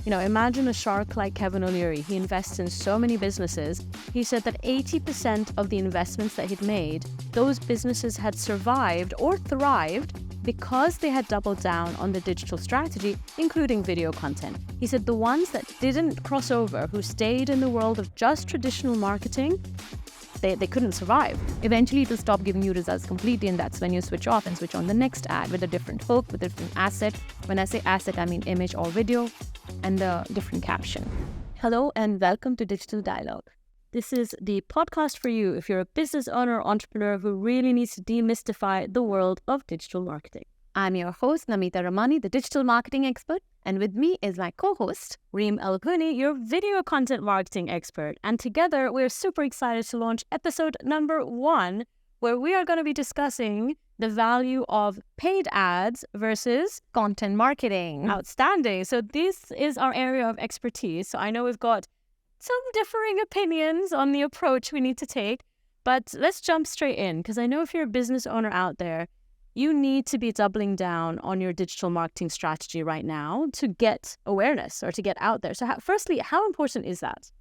Imagine a shark like Kevin O'Leary. He invests in so many businesses. He said that 80% of the investments that he'd made, those businesses had survived or thrived because they had doubled down on the digital strategy, including video content. He said the ones that didn't cross over, who stayed in the world of just traditional marketing, they couldn't survive. Eventually, it will stop giving you results completely, and that's when you switch off and switch on the next ad with a different hook, with a different asset. When I say asset, I mean image or video, and a different caption. Hello, and welcome to Digital Dialogue. This is the podcast for you if you're a business owner or entrepreneur who really needs to demystify the world of digital marketing. I'm your host, Namita Ramani, the digital marketing expert, and with me is my co-host, Reim El Houni, your video content marketing expert. And together, we're super excited to launch episode number 1, where we are going to be discussing the value of paid ads versus content marketing. Outstanding. So this is our area of expertise. So I know we've got some differing opinions on the approach we need to take, but let's jump straight in, because I know if you're a business owner out there, you need to be doubling down on your digital marketing strategy right now to get awareness or to get out there. So firstly, how important is that?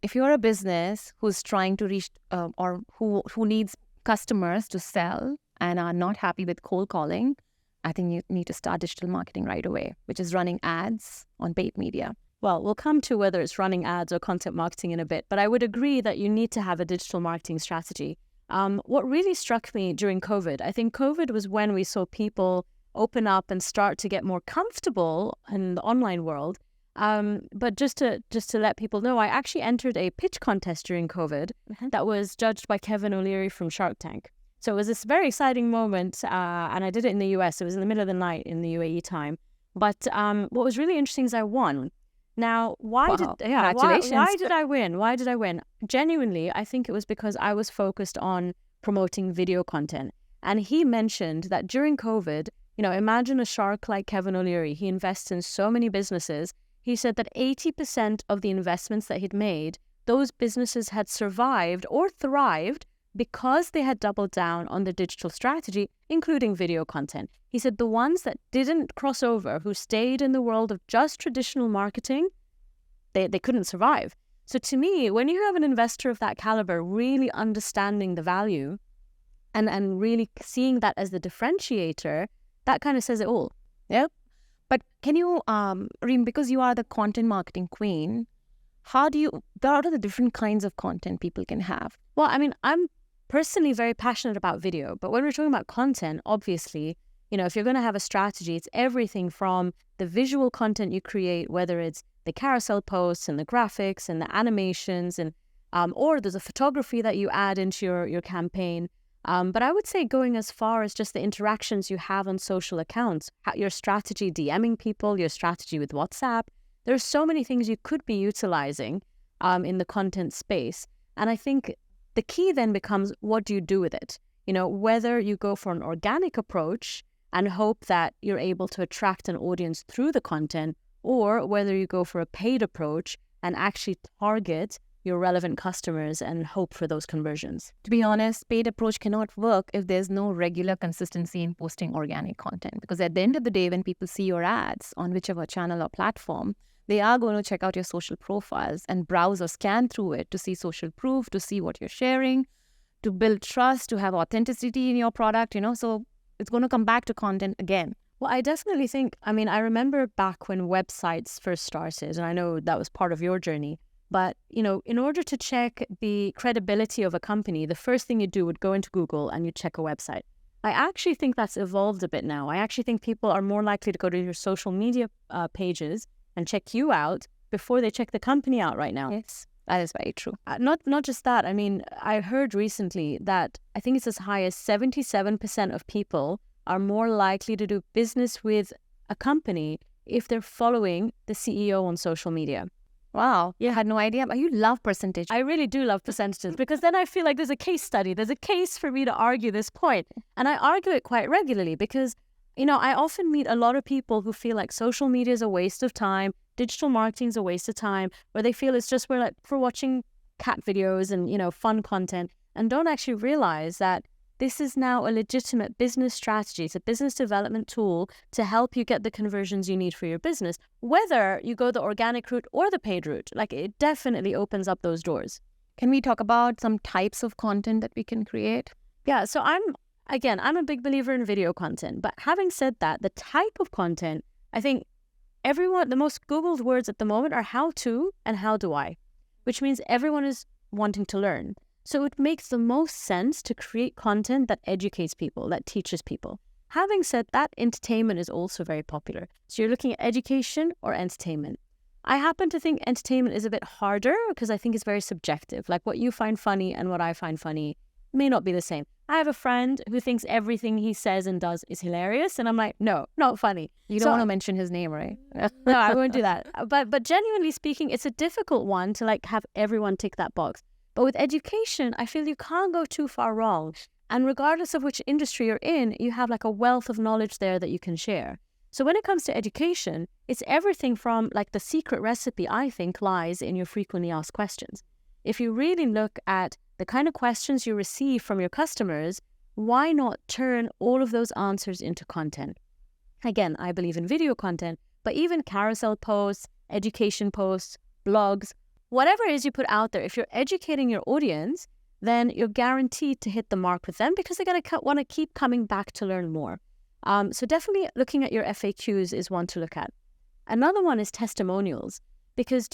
If you're a business who's trying to reach or who needs customers to sell and are not happy with cold calling, I think you need to start digital marketing right away, which is running ads on paid media. Well, we'll come to whether it's running ads or content marketing in a bit, but I would agree that you need to have a digital marketing strategy. What really struck me during COVID, I think COVID was when we saw people open up and start to get more comfortable in the online world. But just to let people know, I actually entered a pitch contest during COVID that was judged by Kevin O'Leary from Shark Tank. So it was this very exciting moment, and I did it in the US. It was in the middle of the night in the UAE time. But what was really interesting is I won. Now, why did I win? Why did I win? Genuinely, I think it was because I was focused on promoting video content. And he mentioned that during COVID, imagine a shark like Kevin O'Leary. He invests in so many businesses. He said that 80% of the investments that he'd made, those businesses had survived or thrived because they had doubled down on the digital strategy, including video content. He said the ones that didn't cross over, who stayed in the world of just traditional marketing, they couldn't survive. So to me, when you have an investor of that caliber really understanding the value and really seeing that as the differentiator, that kind of says it all. Yeah. But can you, Reem, because you are the content marketing queen, what are the different kinds of content people can have? Well, I mean, I'm personally very passionate about video, but when we're talking about content, obviously, if you're going to have a strategy, it's everything from the visual content you create, whether it's the carousel posts and the graphics and the animations, and or there's a photography that you add into your campaign. But I would say going as far as just the interactions you have on social accounts, your strategy DMing people, your strategy with WhatsApp. There's so many things you could be utilizing in the content space. And I think the key then becomes, what do you do with it? Whether you go for an organic approach and hope that you're able to attract an audience through the content, or whether you go for a paid approach and actually target your relevant customers and hope for those conversions. To be honest, paid approach cannot work if there's no regular consistency in posting organic content. Because at the end of the day, when people see your ads on whichever channel or platform, they are going to check out your social profiles and browse or scan through it to see social proof, to see what you're sharing, to build trust, to have authenticity in your product, so it's going to come back to content again. Well, I definitely think, I remember back when websites first started, and I know that was part of your journey, but, in order to check the credibility of a company, the first thing you do would go into Google and you check a website. I actually think that's evolved a bit now. I actually think people are more likely to go to your social media pages and check you out before they check the company out right now. Yes, that is very true. Not just that. I heard recently that I think it's as high as 77% of people are more likely to do business with a company if they're following the CEO on social media. Wow. Yeah, I had no idea. But you love percentage. I really do love percentages because then I feel like there's a case study. There's a case for me to argue this point. And I argue it quite regularly because, I often meet a lot of people who feel like social media is a waste of time, digital marketing is a waste of time, where they feel it's just for watching cat videos and, fun content, and don't actually realize that this is now a legitimate business strategy. It's a business development tool to help you get the conversions you need for your business, whether you go the organic route or the paid route. Like, it definitely opens up those doors. Can we talk about some types of content that we can create? Yeah, so I'm a big believer in video content. But having said that, the type of content, I think the most Googled words at the moment are how to and how do I, which means everyone is wanting to learn. So it makes the most sense to create content that educates people, that teaches people. Having said that, entertainment is also very popular. So you're looking at education or entertainment. I happen to think entertainment is a bit harder because I think it's very subjective. Like, what you find funny and what I find funny may not be the same. I have a friend who thinks everything he says and does is hilarious. And I'm like, no, not funny. You don't want to mention his name, right? No, I won't do that. But genuinely speaking, it's a difficult one to like have everyone tick that box. But with education, I feel you can't go too far wrong. And regardless of which industry you're in, you have like a wealth of knowledge there that you can share. So when it comes to education, it's everything from like the secret recipe, I think, lies in your frequently asked questions. If you really look at the kind of questions you receive from your customers, why not turn all of those answers into content? Again, I believe in video content, but even carousel posts, education posts, blogs, whatever it is you put out there, if you're educating your audience, then you're guaranteed to hit the mark with them because they're going to want to keep coming back to learn more. So definitely looking at your FAQs is one to look at. Another one is testimonials, because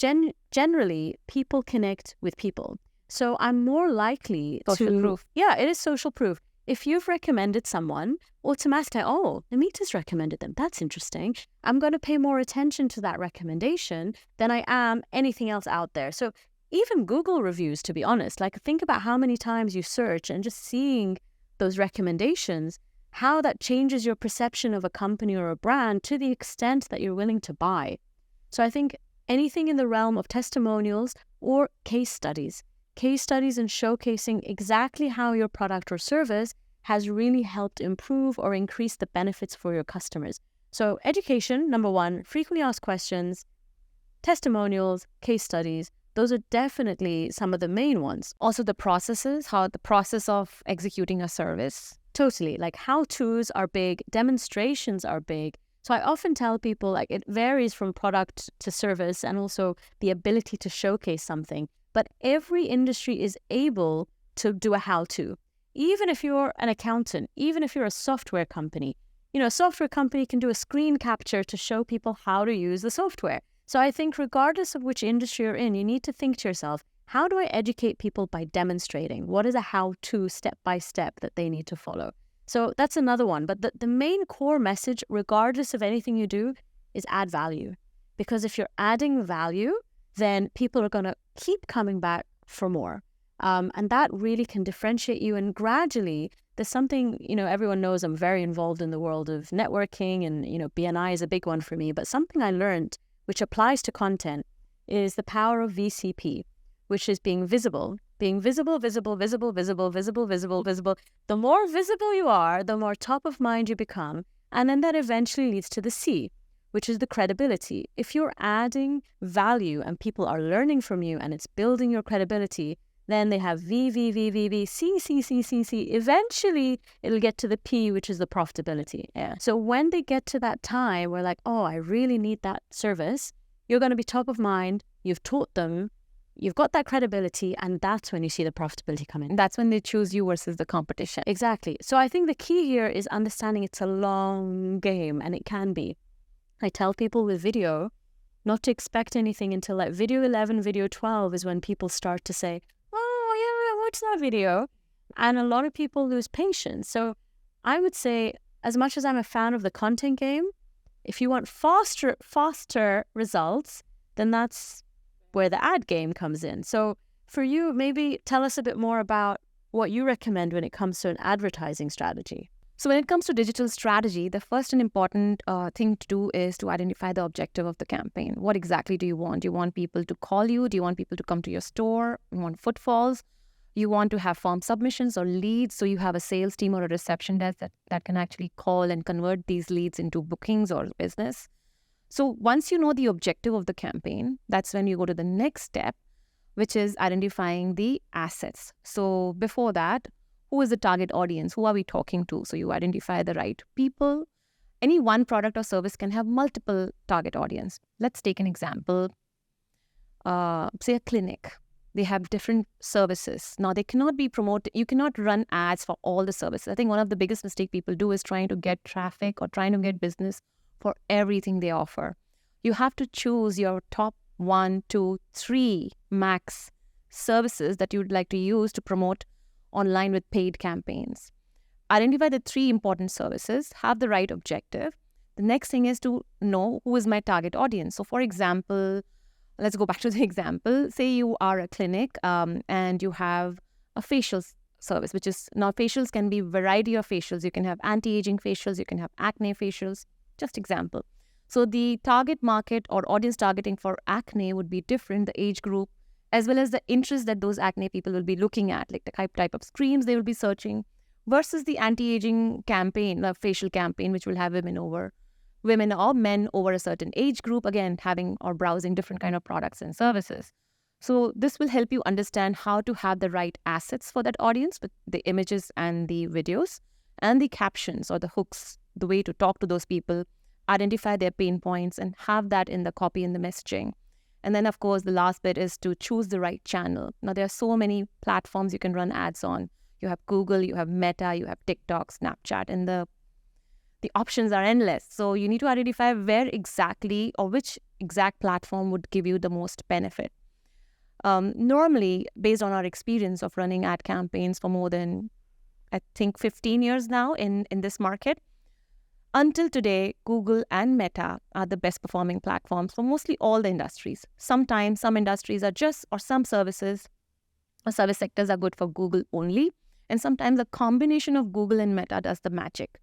generally people connect with people. So I'm more likely social proof. Yeah, it is social proof. If you've recommended someone, automatically, oh, Namita's recommended them. That's interesting. I'm going to pay more attention to that recommendation than I am anything else out there. So even Google reviews, to be honest, like think about how many times you search and just seeing those recommendations, how that changes your perception of a company or a brand to the extent that you're willing to buy. So I think anything in the realm of testimonials or case studies and showcasing exactly how your product or service has really helped improve or increase the benefits for your customers. So education, number one, frequently asked questions, testimonials, case studies, those are definitely some of the main ones. Also the processes, how the process of executing a service. Totally. Like how-tos are big, demonstrations are big. So I often tell people like it varies from product to service and also the ability to showcase something. But every industry is able to do a how-to. Even if you're an accountant, even if you're a software company, a software company can do a screen capture to show people how to use the software. So I think regardless of which industry you're in, you need to think to yourself, how do I educate people by demonstrating? What is a how-to step-by-step that they need to follow? So that's another one. But the main core message, regardless of anything you do, is add value. Because if you're adding value, then people are going to keep coming back for more. And that really can differentiate you. And gradually, there's something, everyone knows I'm very involved in the world of networking and, BNI is a big one for me. But something I learned, which applies to content, is the power of VCP, which is being visible. Being visible. The more visible you are, the more top of mind you become. And then that eventually leads to the C, which is the credibility. If you're adding value and people are learning from you and it's building your credibility, then they have V, C. Eventually, it'll get to the P, which is the profitability. Yeah. So when they get to that time where like, oh, I really need that service, you're going to be top of mind. You've taught them. You've got that credibility, and that's when you see the profitability come in. That's when they choose you versus the competition. Exactly. So I think the key here is understanding it's a long game, and it can be. I tell people with video not to expect anything until like video 11, video 12 is when people start to say, oh, yeah, what's that video? And a lot of people lose patience. So I would say, as much as I'm a fan of the content game, if you want faster results, then that's where the ad game comes in. So for you, maybe tell us a bit more about what you recommend when it comes to an advertising strategy. So when it comes to digital strategy, the first and important thing to do is to identify the objective of the campaign. What exactly do you want? Do you want people to call you? Do you want people to come to your store? You want footfalls? You want to have form submissions or leads, so you have a sales team or a reception desk that can actually call and convert these leads into bookings or business. So once you know the objective of the campaign, that's when you go to the next step, which is identifying the assets. So before that, who is the target audience? Who are we talking to? So you identify the right people. Any one product or service can have multiple target audience. Let's take an example. Say a clinic. They have different services. Now, they cannot be promoted. You cannot run ads for all the services. I think one of the biggest mistakes people do is trying to get traffic or trying to get business for everything they offer. You have to choose your top 1, 2, 3 max services that you would like to use to promote online with paid campaigns. Identify the 3 important services, have the right objective. The next thing is to know who is my target audience. So, for example, let's go back to the example. Say you are a clinic and you have a facial service, which is, now facials can be variety of facials. You can have anti-aging facials, you can have acne facials, just example. So the target market or audience targeting for acne would be different, the age group, as well as the interest that those acne people will be looking at, like the type of creams they will be searching, versus the anti-aging campaign, the facial campaign, which will have women or men over a certain age group, again, having or browsing different kind of products and services. So this will help you understand how to have the right assets for that audience with the images and the videos and the captions or the hooks, the way to talk to those people, identify their pain points and have that in the copy and the messaging. And then, of course, the last bit is to choose the right channel. Now, there are so many platforms you can run ads on. You have Google, you have Meta, you have TikTok, Snapchat, and the options are endless. So you need to identify where exactly or which exact platform would give you the most benefit. Normally, based on our experience of running ad campaigns for more than, I think, 15 years now in this market, until today, Google and Meta are the best performing platforms for mostly all the industries. Sometimes some industries are just, or some services or service sectors are good for Google only. And sometimes a combination of Google and Meta does the magic.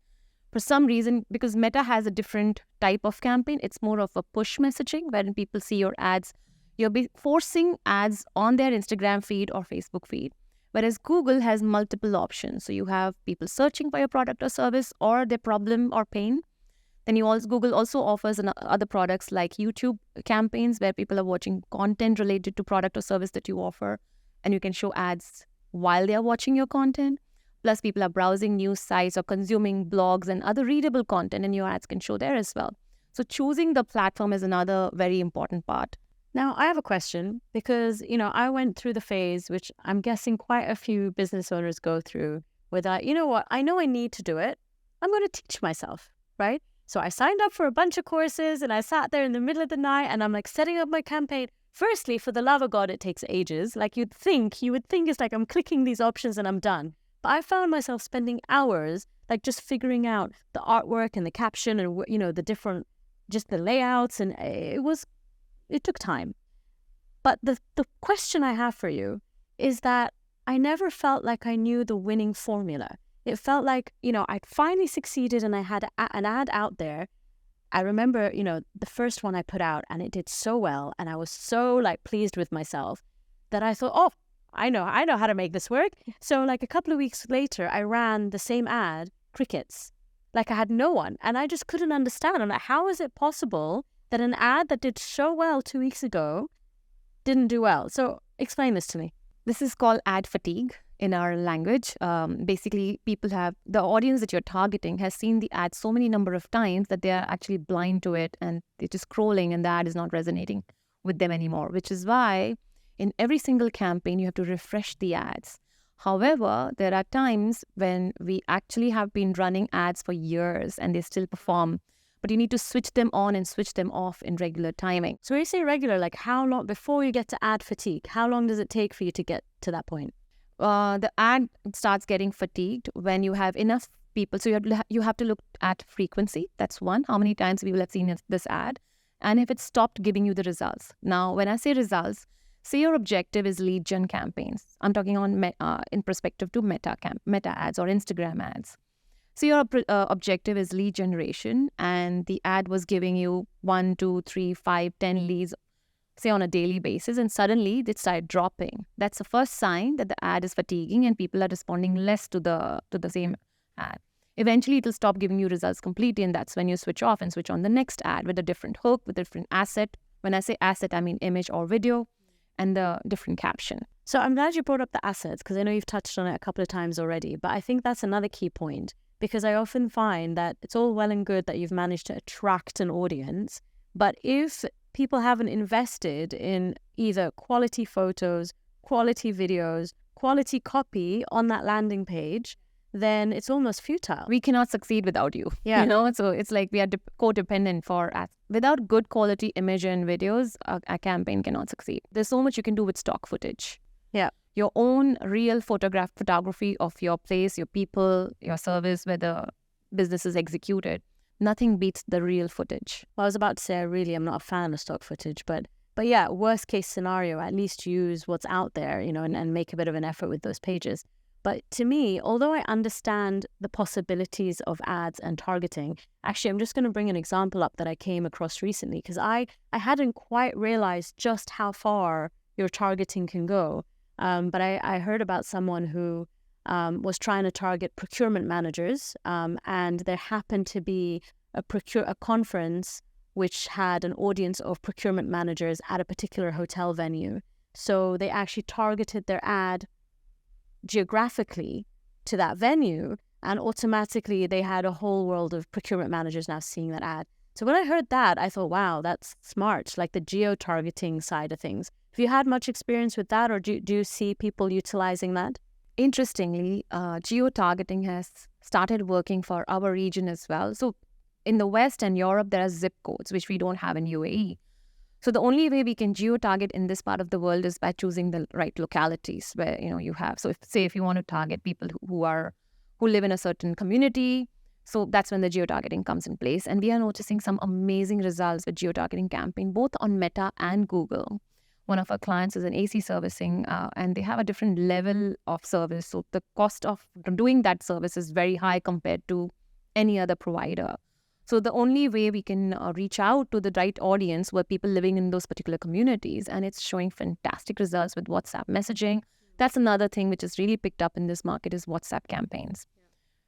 For some reason, because Meta has a different type of campaign, it's more of a push messaging, wherein people see your ads. You'll be forcing ads on their Instagram feed or Facebook feed. Whereas Google has multiple options. So you have people searching for your product or service or their problem or pain. Then Google also offers other products like YouTube campaigns where people are watching content related to product or service that you offer. And you can show ads while they are watching your content. Plus, people are browsing news sites or consuming blogs and other readable content, and your ads can show there as well. So choosing the platform is another very important part. Now, I have a question because, I went through the phase, which I'm guessing quite a few business owners go through, where that, you know what, I know I need to do it. I'm going to teach myself, right? So I signed up for a bunch of courses and I sat there in the middle of the night and I'm like setting up my campaign. Firstly, for the love of God, it takes ages. Like you would think it's like I'm clicking these options and I'm done. But I found myself spending hours like just figuring out the artwork and the caption and, the different, just the layouts. And it took time. But the question I have for you is that I never felt like I knew the winning formula. It felt like, I'd finally succeeded and I had an ad out there. I remember, the first one I put out and it did so well. And I was so pleased with myself that I thought, oh, I know how to make this work. So a couple of weeks later, I ran the same ad, crickets. I had no one. And I just couldn't understand. I'm like, how is it possible that an ad that did so well 2 weeks ago didn't do well? So explain this to me. This is called ad fatigue in our language. Basically, the audience that you're targeting has seen the ad so many number of times that they are actually blind to it and they're just scrolling and the ad is not resonating with them anymore, which is why in every single campaign, you have to refresh the ads. However, there are times when we actually have been running ads for years and they still perform, but you need to switch them on and switch them off in regular timing. So when you say regular, how long before you get to ad fatigue, how long does it take for you to get to that point? The ad starts getting fatigued when you have enough people. So you have to look at frequency. That's one. How many times we will have seen this ad? And if it stopped giving you the results. Now, when I say results, say your objective is lead gen campaigns. I'm talking in perspective to Meta ads or Instagram ads. So your objective is lead generation and the ad was giving you 1, 2, 3, 5, 10 leads, say on a daily basis, and suddenly they start dropping. That's the first sign that the ad is fatiguing and people are responding less to the same ad. Eventually, it will stop giving you results completely, and that's when you switch off and switch on the next ad with a different hook, with a different asset. When I say asset, I mean image or video, and the different caption. So I'm glad you brought up the assets, because I know you've touched on it a couple of times already, but I think that's another key point, because I often find that it's all well and good that you've managed to attract an audience, but if people haven't invested in either quality photos, quality videos, quality copy on that landing page, then it's almost futile. We cannot succeed without you. Yeah. You know, so it's like we are codependent for ads. Without good quality image and videos, a campaign cannot succeed. There's so much you can do with stock footage. Yeah. Your own real photography of your place, your people, your service, where the business is executed. Nothing beats the real footage. Well, I was about to say, I'm not a fan of stock footage, but yeah, worst case scenario, at least use what's out there, you know, and make a bit of an effort with those pages. But to me, although I understand the possibilities of ads and targeting, actually, I'm just going to bring an example up that I came across recently, because I hadn't quite realized just how far your targeting can go. But I heard about someone who was trying to target procurement managers, and there happened to be a conference which had an audience of procurement managers at a particular hotel venue. So they actually targeted their ad geographically to that venue, and automatically they had a whole world of procurement managers now seeing that ad. So when I heard that, I thought, wow, that's smart, like the geo-targeting side of things. Have you had much experience with that, or do you see people utilizing that? Interestingly, geo-targeting has started working for our region as well. So in the West and Europe, there are zip codes, which we don't have in UAE. So the only way we can geo-target in this part of the world is by choosing the right localities where, you know, you have. So if you want to target people who live in a certain community, so that's when the geo-targeting comes in place. And we are noticing some amazing results with geo-targeting campaign, both on Meta and Google. One of our clients is an AC servicing, and they have a different level of service. So the cost of doing that service is very high compared to any other provider. So the only way we can reach out to the right audience were people living in those particular communities, and it's showing fantastic results with WhatsApp messaging. That's another thing which is really picked up in this market is WhatsApp campaigns.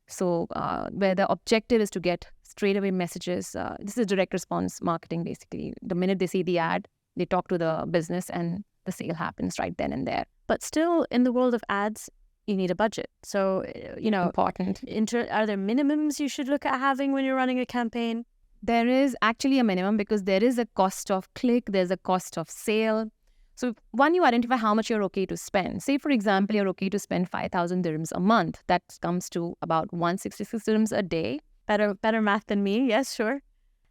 So where the objective is to get straight away messages. This is direct response marketing, basically. The minute they see the ad, they talk to the business and the sale happens right then and there. But still, in the world of ads, you need a budget. So, you know, Important. Are there minimums you should look at having when you're running a campaign? There is actually a minimum because there is a cost of click, there's a cost of sale. So one, you identify how much you're okay to spend. Say, for example, you're okay to spend 5,000 dirhams a month. That comes to about 166 dirhams a day. Better math than me. Yes, sure.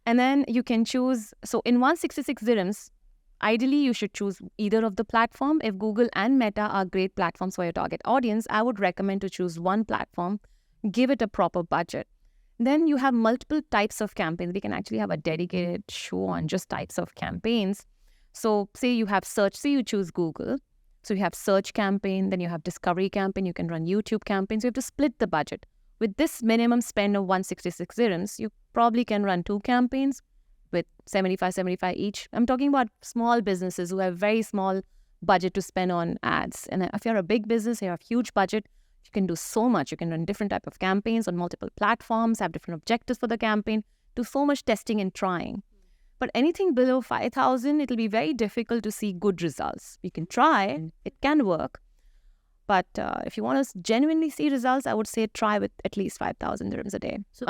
And then you can choose. So in 166 dirhams, ideally, you should choose either of the platform. If Google and Meta are great platforms for your target audience, I would recommend to choose one platform, give it a proper budget. Then you have multiple types of campaigns. We can actually have a dedicated show on just types of campaigns. So say you have search, say you choose Google. So you have search campaign, then you have discovery campaign, you can run YouTube campaigns. You have to split the budget. With this minimum spend of 166 dirhams, you probably can run 2 campaigns with 75 each. I'm talking about small businesses who have very small budget to spend on ads. And if you're a big business, you have huge budget, you can do so much. You can run different type of campaigns on multiple platforms, have different objectives for the campaign, do so much testing and trying. But anything below 5,000, it'll be very difficult to see good results. You can try, it can work. But if you want to genuinely see results, I would say try with at least 5,000 dirhams a day. So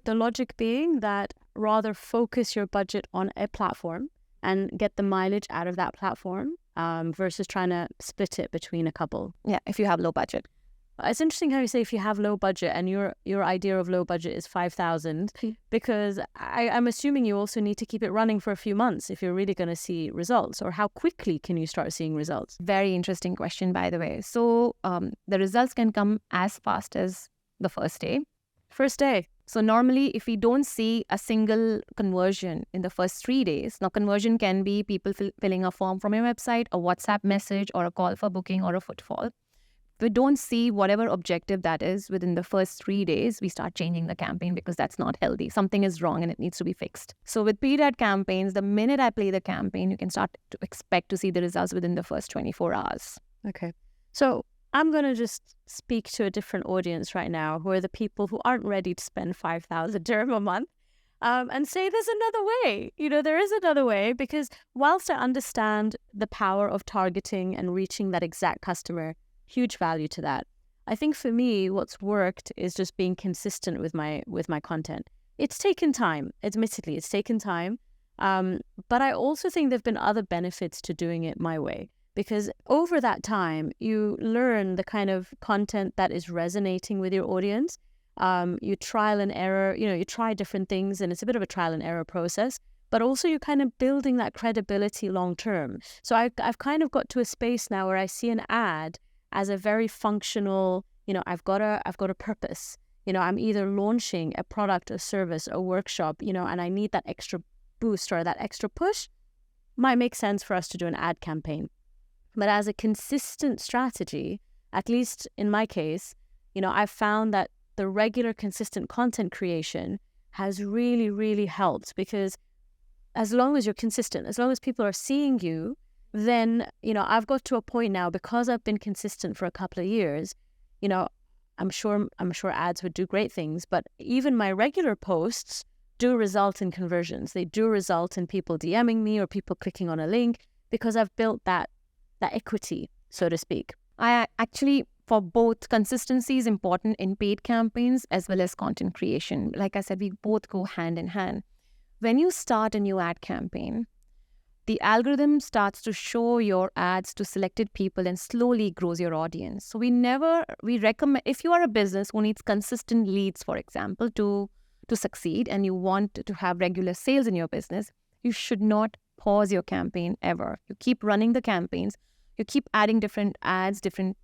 the logic being that rather focus your budget on a platform and get the mileage out of that platform versus trying to split it between a couple. Yeah, if you have low budget. It's interesting how you say if you have low budget and your idea of low budget is 5,000 because I'm assuming you also need to keep it running for a few months if you're really going to see results. Or how quickly can you start seeing results? Very interesting question, by the way. So the results can come as fast as the first day. First day. So normally if we don't see a single conversion in the first 3 days, now conversion can be people filling a form from your website, a WhatsApp message, or a call for booking, or a footfall. If we don't see whatever objective that is within the first 3 days, we start changing the campaign because that's not healthy. Something is wrong and it needs to be fixed. So with paid ad campaigns, the minute I play the campaign, you can start to expect to see the results within the first 24 hours. Okay. So I'm going to just speak to a different audience right now, who are the people who aren't ready to spend 5,000 dirham a month. and say there's another way. There is another way, because whilst I understand the power of targeting and reaching that exact customer, huge value to that. I think for me, what's worked is just being consistent with my content. It's taken time, admittedly, it's taken time. But I also think there've been other benefits to doing it my way, because over that time, you learn the kind of content that is resonating with your audience. You trial and error, you try different things, and it's a bit of a trial and error process, but also you're kind of building that credibility long term. So I've kind of got to a space now where I see an ad as a very functional, I've got a purpose. I'm either launching a product, a service, a workshop, and I need that extra boost or that extra push. Might make sense for us to do an ad campaign. But as a consistent strategy, at least in my case, I've found that the regular consistent content creation has really, really helped, because as long as you're consistent, as long as people are seeing you, then, I've got to a point now, because I've been consistent for a couple of years, I'm sure ads would do great things, but even my regular posts do result in conversions. They do result in people DMing me or people clicking on a link, because I've built that equity, so to speak. I actually, for both, consistency is important in paid campaigns as well as content creation. Like I said, we both go hand in hand. When you start a new ad campaign, the algorithm starts to show your ads to selected people and slowly grows your audience. So we recommend, if you are a business who needs consistent leads, for example, to succeed, and you want to have regular sales in your business, you should not pause your campaign ever. You keep running the campaigns, you keep adding different ads,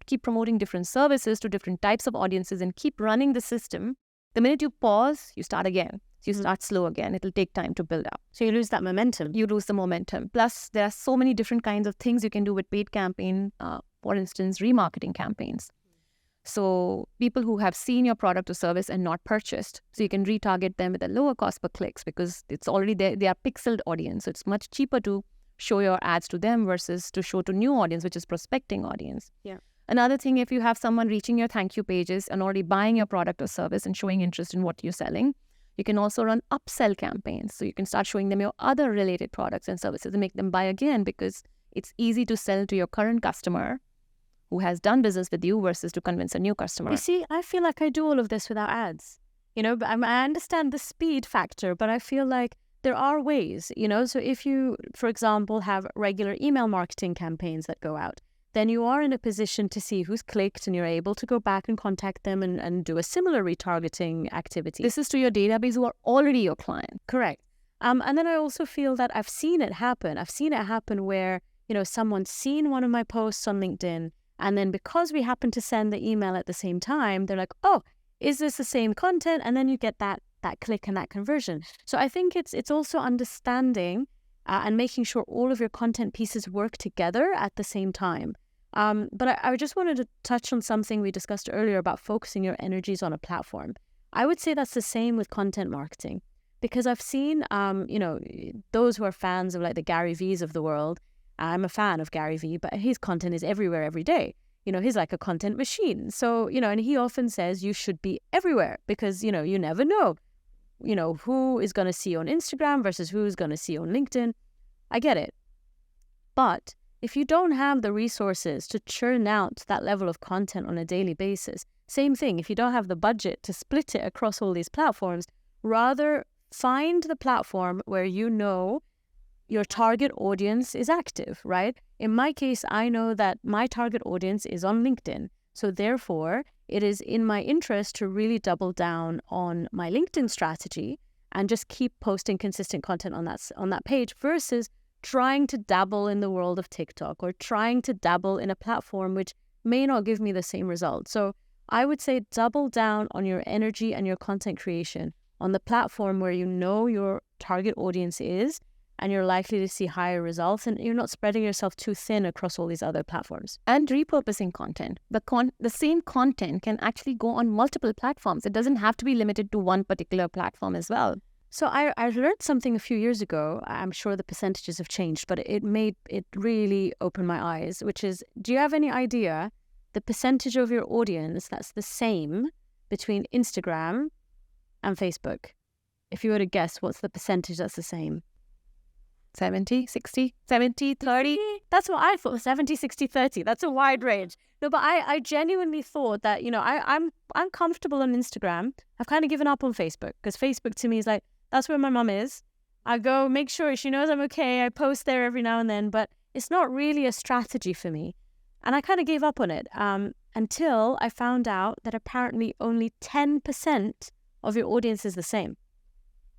keep promoting different services to different types of audiences, and keep running the system. The minute you pause, you start again. You start slow again. It'll take time to build up. So you lose that momentum. You lose the momentum. Plus, there are so many different kinds of things you can do with paid campaign. For instance, remarketing campaigns. So people who have seen your product or service and not purchased, so you can retarget them with a lower cost per clicks, because it's already there. They are pixeled audience. So it's much cheaper to show your ads to them versus to show to new audience, which is prospecting audience. Yeah. Another thing, if you have someone reaching your thank you pages and already buying your product or service and showing interest in what you're selling, you can also run upsell campaigns. So you can start showing them your other related products and services and make them buy again, because it's easy to sell to your current customer who has done business with you versus to convince a new customer. You see, I feel like I do all of this without ads. But I understand the speed factor, but I feel like there are ways, So if you, for example, have regular email marketing campaigns that go out, then you are in a position to see who's clicked, and you're able to go back and contact them and do a similar retargeting activity. This is to your database who are already your client. Correct. And then I also feel that I've seen it happen. I've seen it happen where, someone's seen one of my posts on LinkedIn, and then because we happen to send the email at the same time, they're like, oh, is this the same content? And then you get that click and that conversion. So I think it's also understanding and making sure all of your content pieces work together at the same time. But I just wanted to touch on something we discussed earlier about focusing your energies on a platform. I would say that's the same with content marketing, because I've seen, those who are fans of like the Gary V's of the world. I'm a fan of Gary V, but his content is everywhere every day. He's like a content machine. So, and he often says you should be everywhere, because, you never know, who is going to see you on Instagram versus who's going to see you on LinkedIn. I get it. But if you don't have the resources to churn out that level of content on a daily basis, same thing, if you don't have the budget to split it across all these platforms, rather find the platform where your target audience is active, right? In my case, I know that my target audience is on LinkedIn. So therefore, it is in my interest to really double down on my LinkedIn strategy and just keep posting consistent content on that page, versus trying to dabble in the world of TikTok or trying to dabble in a platform which may not give me the same result. So I would say double down on your energy and your content creation on the platform where your target audience is, and you're likely to see higher results, and you're not spreading yourself too thin across all these other platforms. And repurposing content. The same content can actually go on multiple platforms. It doesn't have to be limited to one particular platform as well. So I learned something a few years ago. I'm sure the percentages have changed, but it really opened my eyes, which is, do you have any idea the percentage of your audience that's the same between Instagram and Facebook? if you were to guess, what's the percentage that's the same? 70, 60, 70, 30. That's what I thought, 70, 60, 30. That's a wide range. No, but I genuinely thought that, I'm comfortable on Instagram. I've kind of given up on Facebook because Facebook to me is like, that's where my mum is. I go make sure she knows I'm okay. I post there every now and then, but it's not really a strategy for me. And I kind of gave up on it until I found out that apparently only 10% of your audience is the same.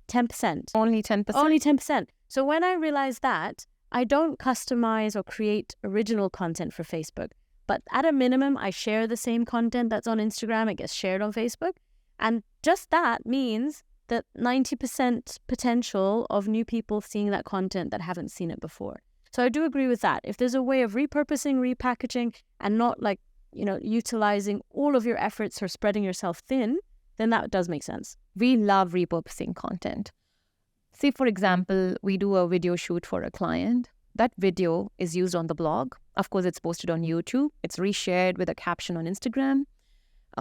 10%. Only 10%? Only 10%. So when I realized that, I don't customize or create original content for Facebook. But at a minimum, I share the same content that's on Instagram. It gets shared on Facebook. And just that means that 90% potential of new people seeing that content that haven't seen it before. So I do agree with that. If there's a way of repurposing, repackaging, and not utilizing all of your efforts or spreading yourself thin, then that does make sense. We love repurposing content. Say, for example, we do a video shoot for a client. That video is used on the blog. Of course, it's posted on YouTube. It's reshared with a caption on Instagram.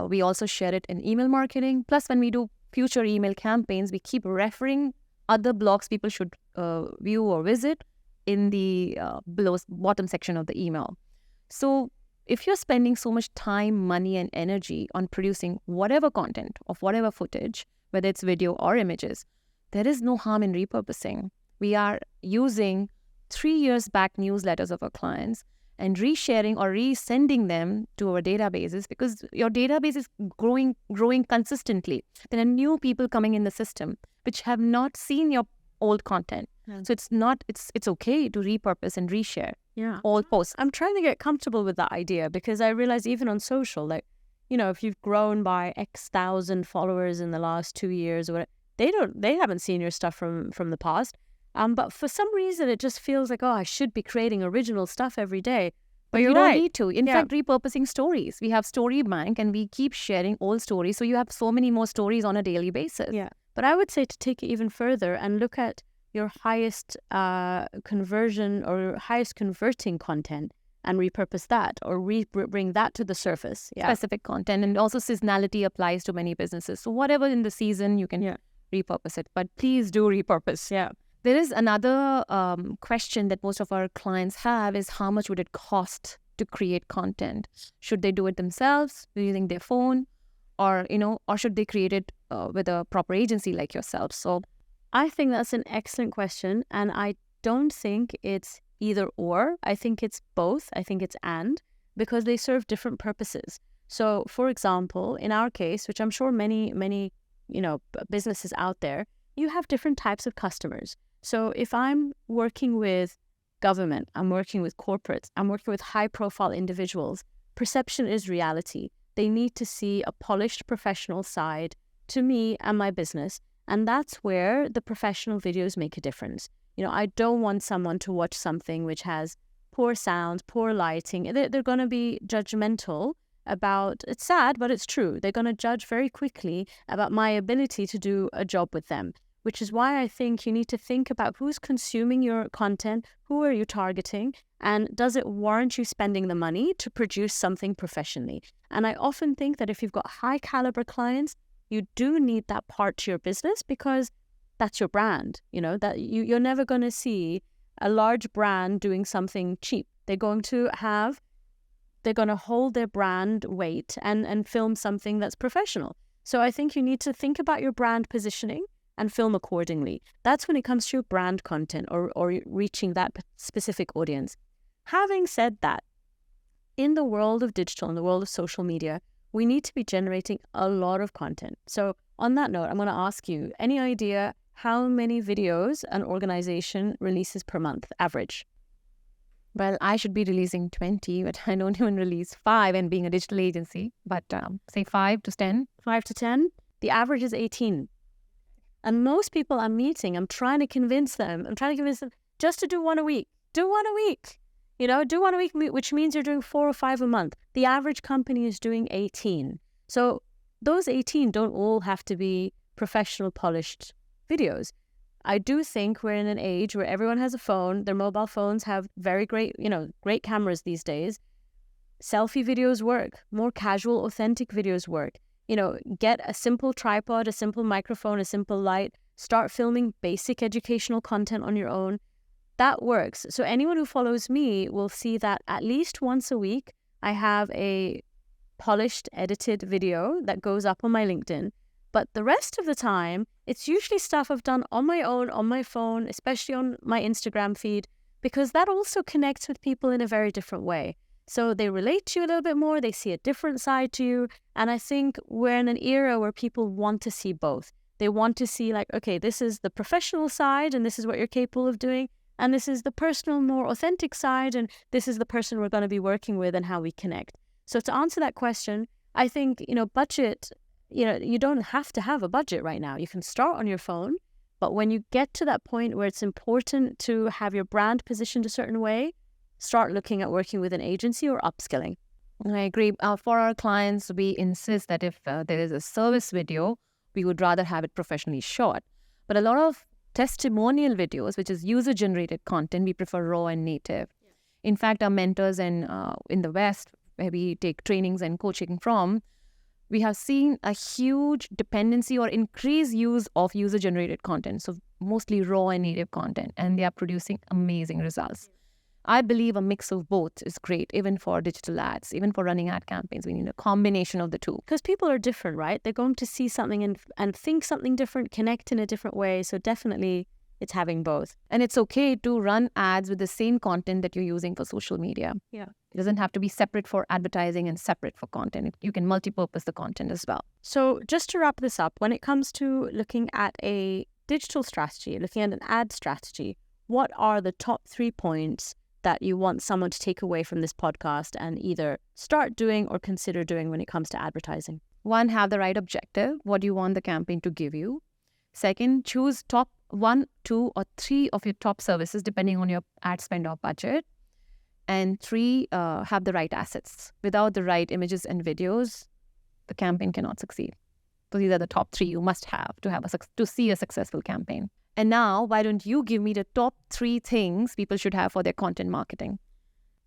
We also share it in email marketing. Plus, when we do future email campaigns, we keep referring other blogs people should view or visit in the bottom section of the email. So if you're spending so much time, money, and energy on producing whatever content of whatever footage, whether it's video or images, there is no harm in repurposing. We are using 3 years back newsletters of our clients and resharing or resending them to our databases because your database is growing consistently. There are new people coming in the system which have not seen your old content. Yeah. So it's okay to repurpose and reshare all posts. I'm trying to get comfortable with that idea because I realize even on social, if you've grown by X thousand followers in the last 2 years or whatever, they haven't seen your stuff from the past. But for some reason, it just feels like, I should be creating original stuff every day. But you don't need to. In fact, repurposing stories. We have Story Bank and we keep sharing old stories. So you have so many more stories on a daily basis. Yeah. But I would say to take it even further and look at your highest conversion or highest converting content and repurpose that or bring that to the surface. Yeah. Specific content. And also seasonality applies to many businesses. So whatever in the season, you can repurpose it. But please do repurpose. Yeah. There is another question that most of our clients have is how much would it cost to create content? Should they do it themselves using their phone or should they create it with a proper agency like yourself? So I think that's an excellent question. And I don't think it's either or. I think it's both. I think it's and because they serve different purposes. So for example, in our case, which I'm sure many, businesses out there, you have different types of customers. So if I'm working with government, I'm working with corporates, I'm working with high-profile individuals, perception is reality. They need to see a polished professional side to me and my business. And that's where the professional videos make a difference. I don't want someone to watch something which has poor sound, poor lighting. They're going to be judgmental about, it's sad, but it's true. They're going to judge very quickly about my ability to do a job with them. Which is why I think you need to think about who's consuming your content, who are you targeting, and does it warrant you spending the money to produce something professionally? And I often think that if you've got high caliber clients, you do need that part to your business because that's your brand. That you're never going to see a large brand doing something cheap. They're going to hold their brand weight and film something that's professional. So I think you need to think about your brand positioning and film accordingly. That's when it comes to your brand content or reaching that specific audience. Having said that, in the world of digital, in the world of social media, we need to be generating a lot of content. So on that note, I'm going to ask you, any idea how many videos an organization releases per month, average? Well, I should be releasing 20, but I don't even release 5 and being a digital agency. But say 5 to 10. 5 to 10. The average is 18. And most people I'm meeting, I'm trying to convince them just to do one a week. Do one a week. Do one a week, which means you're doing 4 or 5 a month. The average company is doing 18. So those 18 don't all have to be professional, polished videos. I do think we're in an age where everyone has a phone. Their mobile phones have very great cameras these days. Selfie videos work. More casual, authentic videos work. Get a simple tripod, a simple microphone, a simple light. start filming basic educational content on your own. That works. So anyone who follows me will see that at least once a week, I have a polished, edited video that goes up on my LinkedIn. But the rest of the time, it's usually stuff I've done on my own, on my phone, especially on my Instagram feed, because that also connects with people in a very different way. So they relate to you a little bit more, they see a different side to you. And I think we're in an era where people want to see both. They want to see like, okay, this is the professional side and this is what you're capable of doing. And this is the personal, more authentic side. And this is the person we're going to be working with and how we connect. So to answer that question, I think, budget, you don't have to have a budget right now. You can start on your phone. But when you get to that point where it's important to have your brand positioned a certain way, start looking at working with an agency or upskilling. I agree. For our clients, we insist that if there is a service video, we would rather have it professionally shot. But a lot of testimonial videos, which is user-generated content, we prefer raw and native. Yeah. In fact, our mentors in the West, where we take trainings and coaching from, we have seen a huge dependency or increased use of user-generated content, so mostly raw and native content, and they are producing amazing results. I believe a mix of both is great, even for digital ads, even for running ad campaigns. We need a combination of the two. Because people are different, right? They're going to see something and think something different, connect in a different way. So definitely it's having both. And it's okay to run ads with the same content that you're using for social media. Yeah. It doesn't have to be separate for advertising and separate for content. You can multi-purpose the content as well. So just to wrap this up, when it comes to looking at a digital strategy, looking at an ad strategy, what are the top 3 points that you want someone to take away from this podcast and either start doing or consider doing when it comes to advertising? 1, have the right objective. What do you want the campaign to give you? 2nd, choose top 1, 2, or 3 of your top services depending on your ad spend or budget. And 3, have the right assets. Without the right images and videos, the campaign cannot succeed. So these are the top 3 you must have to see a successful campaign. And now, why don't you give me the top 3 things people should have for their content marketing?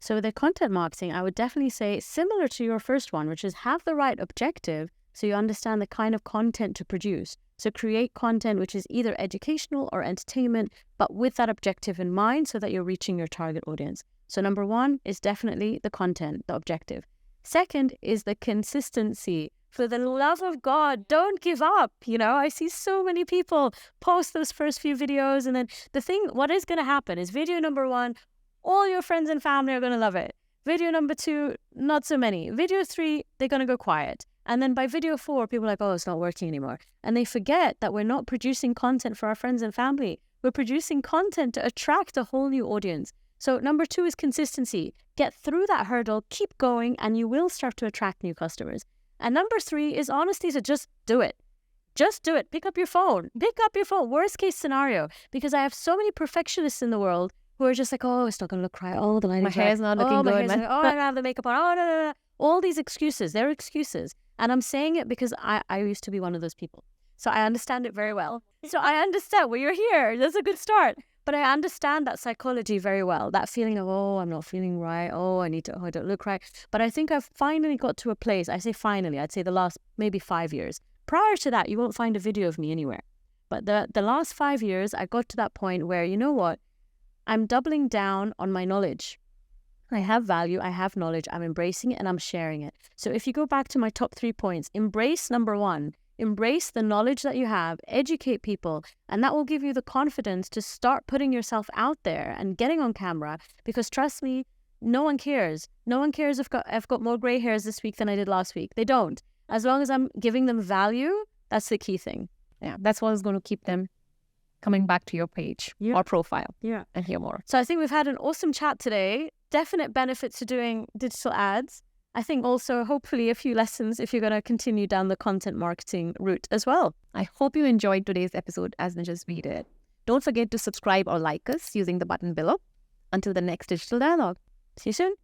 So their content marketing, I would definitely say similar to your first one, which is have the right objective so you understand the kind of content to produce. So create content which is either educational or entertainment, but with that objective in mind so that you're reaching your target audience. So number 1 is definitely the content, the objective. 2nd is the consistency. For the love of God, don't give up. I see so many people post those first few videos. And then what is going to happen is video number 1, all your friends and family are going to love it. Video number 2, not so many. Video 3, they're going to go quiet. And then by video 4, people are like, oh, it's not working anymore. And they forget that we're not producing content for our friends and family. We're producing content to attract a whole new audience. So number 2 is consistency. Get through that hurdle, keep going, and you will start to attract new customers. And number 3 is honestly to just do it. Just do it. Pick up your phone. Worst case scenario. Because I have so many perfectionists in the world who are just like, oh, it's not going to look right. Oh, the lighting's My hair's not looking good. I don't have the makeup on. Oh, no. All these excuses. They're excuses. And I'm saying it because I used to be one of those people. So I understand it very well. So I understand. Well, you're here. That's a good start. But I understand that psychology very well. That feeling of, oh, I'm not feeling right. Oh, I don't look right. But I think I've finally got to a place. I say finally. I'd say the last maybe 5 years. Prior to that, you won't find a video of me anywhere. But the last 5 years, I got to that point where, you know what? I'm doubling down on my knowledge. I have value. I have knowledge. I'm embracing it and I'm sharing it. So if you go back to my top 3 points, embrace number 1. Embrace the knowledge that you have, educate people, and that will give you the confidence to start putting yourself out there and getting on camera. Because trust me, no one cares. No one cares if I've got more gray hairs this week than I did last week. They don't. As long as I'm giving them value, that's the key thing. Yeah, that's what is going to keep them coming back to your page or profile and hear more. So I think we've had an awesome chat today. Definite benefits to doing digital ads. I think also hopefully a few lessons if you're going to continue down the content marketing route as well. I hope you enjoyed today's episode as much as we did. Don't forget to subscribe or like us using the button below. Until the next Digital Dialogue. See you soon.